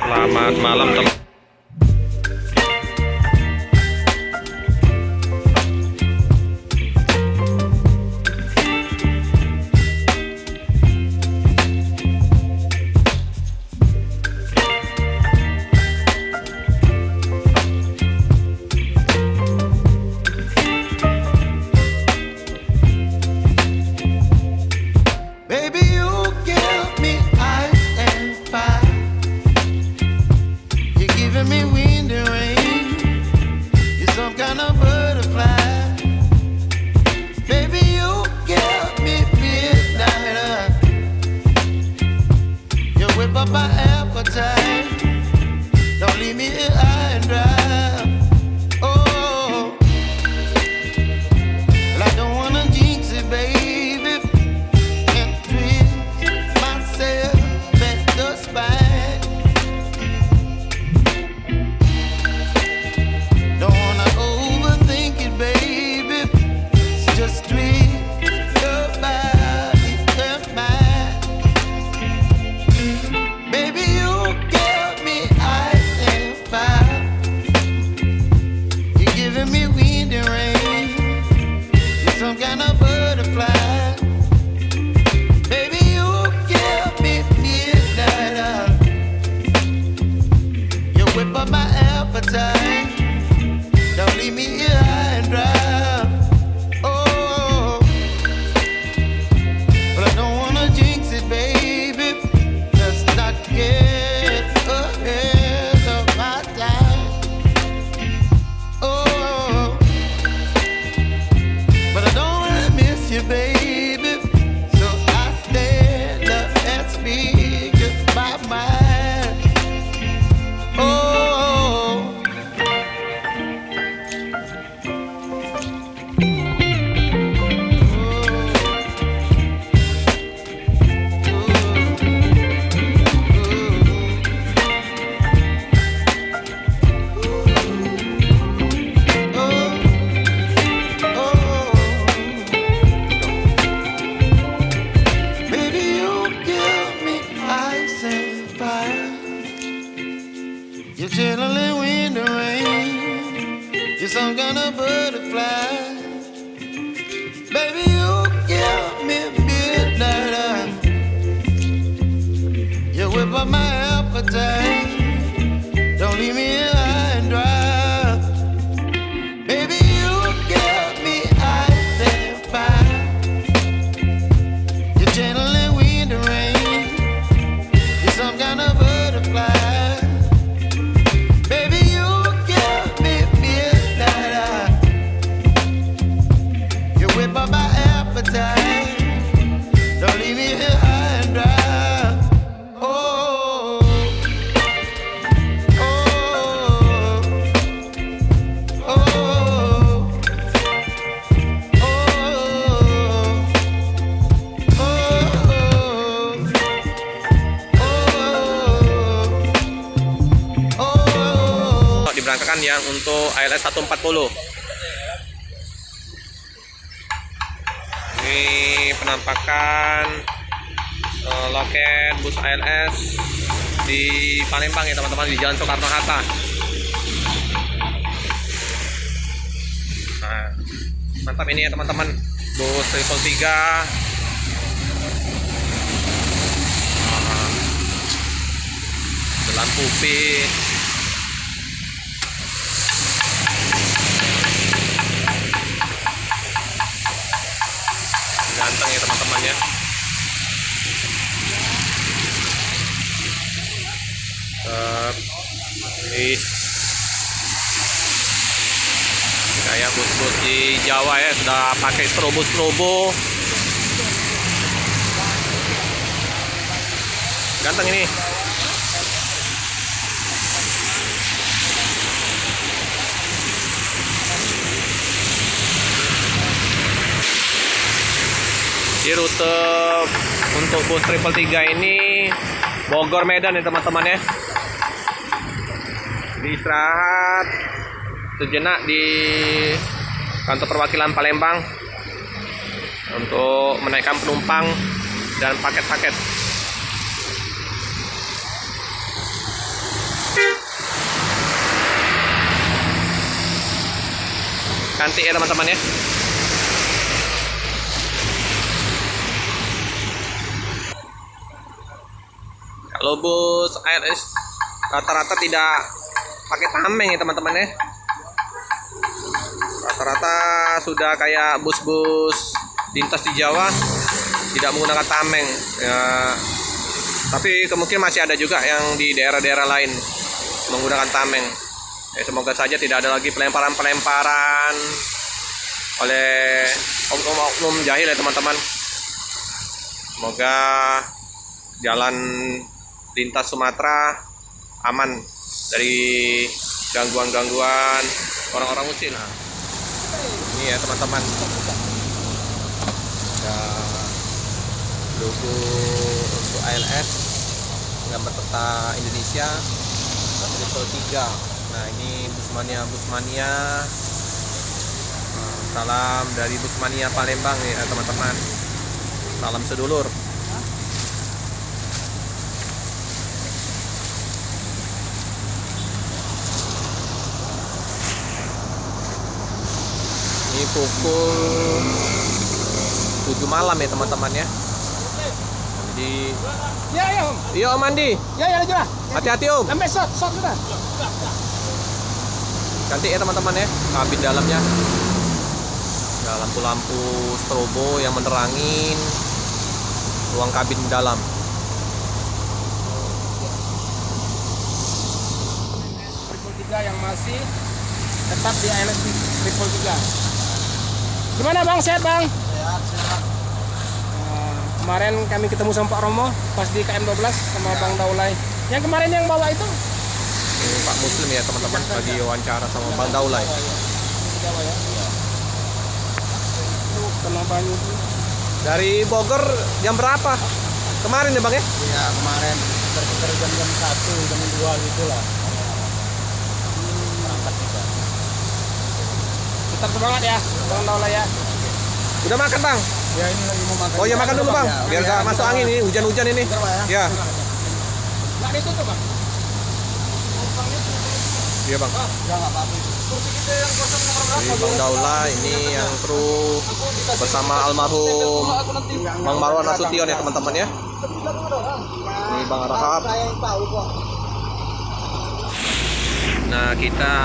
Selamat malam teman. My appetite, don't leave me here high and dry. Oh, well, I don't wanna jinx it, baby, and twist myself at the spine. Don't wanna overthink it, baby. It's just twist your body and mine. Don't leave me here high and dry. Oh, but I don't wanna jinx it, baby. Let's not get ahead of my time. Oh, but I don't wanna miss you, baby. So I stand up and speak my mind. Oh. You're chilling in the rain. You're some kind of butterfly. Baby, you give me midnight. You whip up my appetite. Don't leave me here high and dry. Baby, you give me ice and fire. You're channeling wind and rain. You're some kind of butterfly. Don't leave me here high and dry. Oh, oh, oh, oh, oh. Diberangkatkan yang untuk ALS 140. Ini penampakan loket bus ALS di Palembang ya teman-teman, di Jalan Soekarno-Hatta. Nah, mantap ini ya teman-teman, bus 333. Lampu P. Ganteng ya teman-teman ya. Kayak bus-bus di Jawa ya, sudah pakai strobo. Ganteng ini. Di rute untuk bus 333 ini Bogor Medan ya teman-teman ya. Diistirahat sejenak di kantor perwakilan Palembang untuk menaikkan penumpang dan paket-paket. cantik ya teman-teman ya. Kalau bus ALS rata-rata tidak pakai tameng ya teman-teman ya. Rata-rata sudah kayak bus-bus lintas di Jawa tidak menggunakan tameng ya, tapi kemungkinan masih ada juga yang di daerah-daerah lain menggunakan tameng ya. Semoga saja tidak ada lagi pelemparan-pelemparan oleh oknum jahil ya teman-teman. Semoga jalan lintas Sumatera aman dari gangguan-gangguan orang-orang usil. Nah, ini ya teman-teman, ada logo untuk ALS, gambar peta Indonesia, triple 3. Nah ini Busmania. Salam dari Busmania Palembang ya teman-teman. Salam sedulur. Ini pukul 7 malam ya teman-teman ya. Jadi Ya Om. iya Om Andi. Ya aja. Hati-hati Om. Sampai shot sudah. Cantik ya teman-teman ya. Kabin dalamnya. Ada lampu-lampu strobo yang menerangin ruang kabin dalam. Triple 3 yang masih tetap di ALS Triple 3. Gimana Bang, sehat Bang? Sehat. Kemarin kami ketemu sama Pak Romo pas di KM12 sama Bang Daulay. Yang kemarin yang bawa itu? Ini Pak Muslim ya teman-teman, lagi wawancara sama Bang Daulay. Jawa ya. Itu kena banyu. Dari Bogor jam berapa? Kemarin ya Bang ya? Iya, kemarin sekitar jam 1, jam 2 gitu lah. Berangkat juga. Tetap semangat ya Bang Daulay ya. Udah makan Bang? Ya ini lagi mau makan. Oh ya makan dulu Bang, biar gak masuk angin ini, hujan-hujan ini. Ya. Nggak ditutup Bang. Iya Bang. Ya enggak apa-apa itu. Kursi kita yang kosong nomor berapa? Jadi Bang Daulay ini yang kru bersama almarhum Bang Marwan Nasution ya teman-teman ya. Ini Bang Rahab. Saya yang tahu kok. Nah kita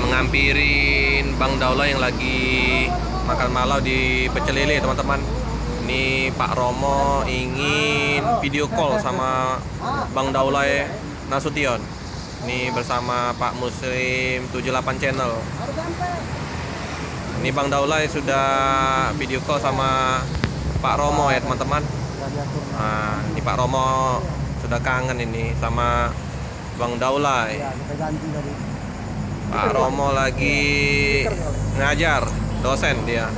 menghampirin Bang Daulay yang lagi makan malam di Pecel Lele teman-teman. Ini Pak Romo ingin video call sama Bang Daulay Nasution. Ini bersama Pak Muslim 78 channel. Ini Bang Daulay sudah video call sama Pak Romo ya teman-teman. Nah, ini Pak Romo sudah kangen ini sama Bang Daulay. Pak Romo lagi ngajar, dosen dia.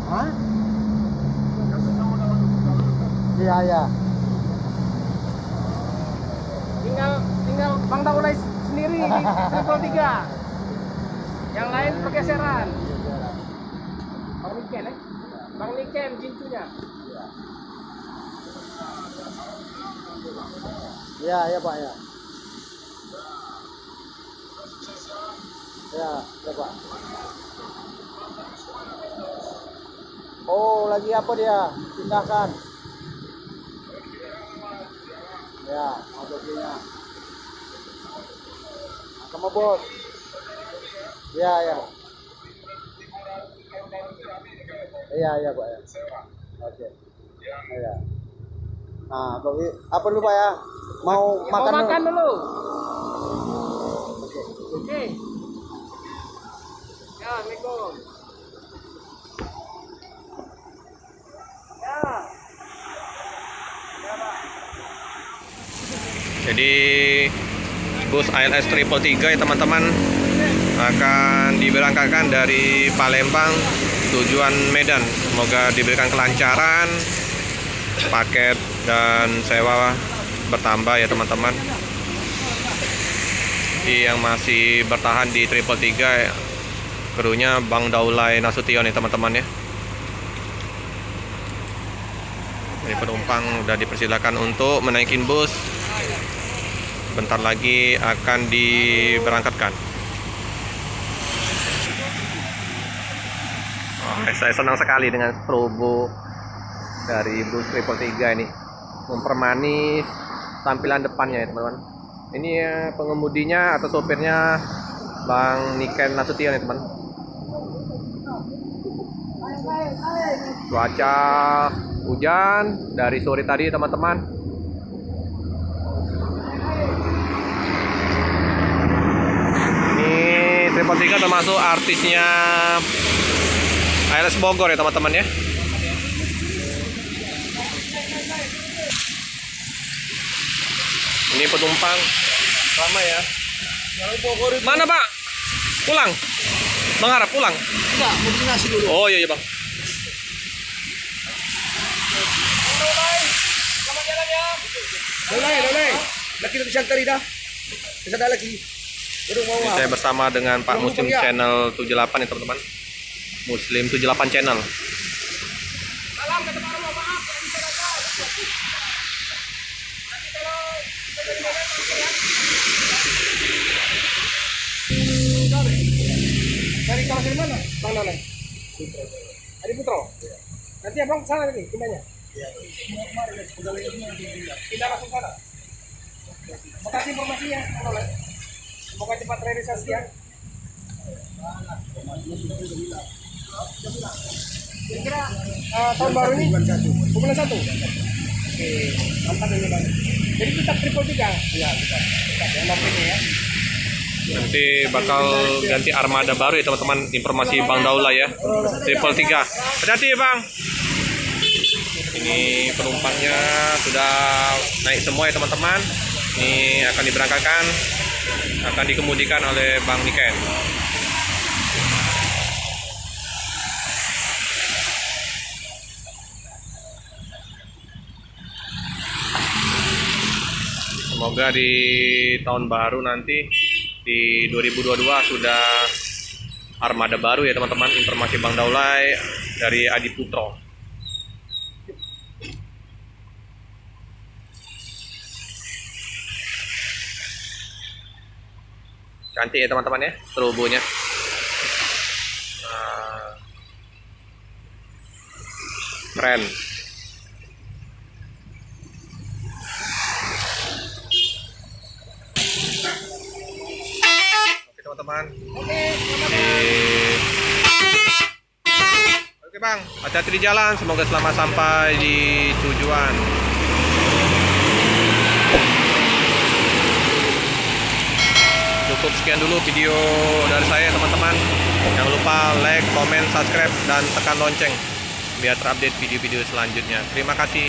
Hah? Iya. Tinggal Bang Daulay sendiri di Triple 3. Yang lain pergeseran. Bang Niken Bang Niken jincunya. Iya Pak ya. Ya Pak. Oh, lagi apa dia? Pindahkan. Ya, mobilnya. Sama bos. Ya. Iya Pak ya. Oke. Ya. Nah, apa dulu Pak ya? Mau makan dulu. Oke. Ya, Assalamualaikum. Ya. Jadi bus ALS Triple 3 ya teman-teman akan diberangkatkan dari Palembang tujuan Medan. Semoga diberikan kelancaran, paket dan sewa bertambah ya teman-teman. Jadi yang masih bertahan di Triple 3 krunya Bang Daulay Nasution ya teman-teman ya. Jadi penumpang udah dipersilakan untuk menaikin bus. Bentar lagi akan diberangkatkan. Saya senang sekali dengan strobo dari Bus Triple 3 ini, mempermanis tampilan depannya ya teman-teman. Ini ya pengemudinya atau sopirnya Bang Niken Nasution ya teman. Cuaca hujan dari sore tadi teman-teman. Ini Triple 3 termasuk artisnya ALS Bogor ya teman-teman ya. Ini penumpang lama ya. Mana Pak? Pulang? Bang Harap pulang? Enggak, mau bikin nasi dulu. Oh iya Bang. Selamat jalan ya. Dolai. Lagi bisa tadi dah. Bisa ada lagi. Ini saya bersama dengan Pak Muslim Channel 78 ya teman-teman. Muslim 78 Channel. Salam kata Pak Romo, maaf yang bisa datang. Nanti kalau dari mana dari kawasan mana? Bang Nolai. Adi Putro. Nanti abang sana nih pindahnya. Pindah langsung sana. Makasih informasinya, Bang Nolai. Semoga cepat realisasi ya. Kira-kira tahun baru ini bulan 1. Oke, mantap ini Bang. Jadi tetap Triple 3. Iya, tetap ya ini ya. Nanti bakal ganti armada baru ya teman-teman. Informasi Bang Daula ya. Triple 3. Hati-hati ya Bang. Ini penumpangnya sudah naik semua ya teman-teman. Ini akan diberangkatkan, akan dikemudikan oleh Bang Niken. Semoga di tahun baru nanti di 2022 sudah armada baru ya teman-teman. Informasi Bang Daulay dari Adi Putro. Cantik ya teman-teman ya strobonya. Keren. Oke teman-teman. Oke Bang, hati-hati di jalan. Semoga selamat sampai di tujuan. Cukup sekian dulu video dari saya teman-teman. Jangan lupa like, comment, subscribe, dan tekan lonceng biar terupdate video-video selanjutnya. Terima kasih.